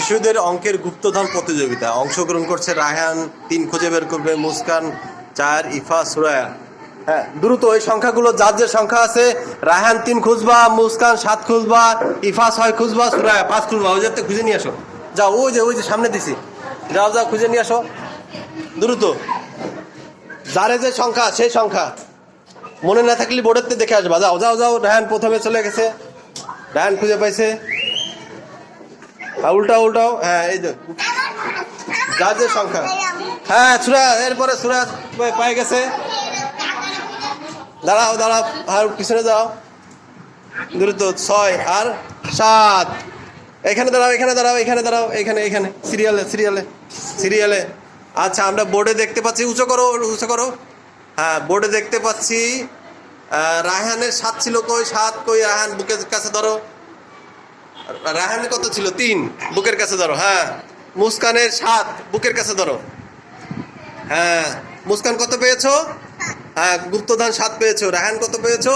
শিশুদের অঙ্কের গুপ্তধন প্রতিযোগিতা অংশগ্রহণ করছে রায়হান 3 খুঁজে বের করবে, মুস্কান 4, ইফা, সুরায়া। হ্যাঁ, দ্রুত ওই সংখ্যাগুলো যার যে সংখ্যা আছে, রায়হান 3 খুঁজবা, মুস্কান 7 খুঁজবা, ইফা 6 খুঁজবা, সুরায়া 5 খুঁজবা। ওই যাতে খুঁজে নিয়ে আসো, যাও ওই যে সামনে দিছি, যাও খুঁজে নিয়ে আসো দ্রুত। যারে যে সংখ্যা সেই সংখ্যা মনে না থাকলে বোর্ডের দেখে আসবা। যাও রায়হান প্রথমে চলে গেছে, রায়হান খুঁজে পাইছে। উল্টাও, হ্যাঁ এই যে যার যে সংখ্যা, হ্যাঁ সুরা, এরপরে সুরা পাই গেছে। দাঁড়াও আর পিছনে যাও দ্রুত। 6 আর 7, এখানে দাঁড়াও, এখানে সিরিয়ালে। আচ্ছা, আমরা বোর্ডে দেখতে পাচ্ছি, উঁচু করো। হ্যাঁ, বোর্ডে দেখতে পাচ্ছি রায়হানের 7 ছিল। কই 7? কই রায়হান, বুকের কাছে ধরো। রায়হানের কত ছিল? 3, বুকের কাছে ধরো। হ্যাঁ, মুস্কানের 7, বুকের কাছে ধরো। হ্যাঁ, মুস্কান কত পেয়েছো? হ্যাঁ, গুপ্তধন 7 পেয়েছো। রায়হান কত পেয়েছো?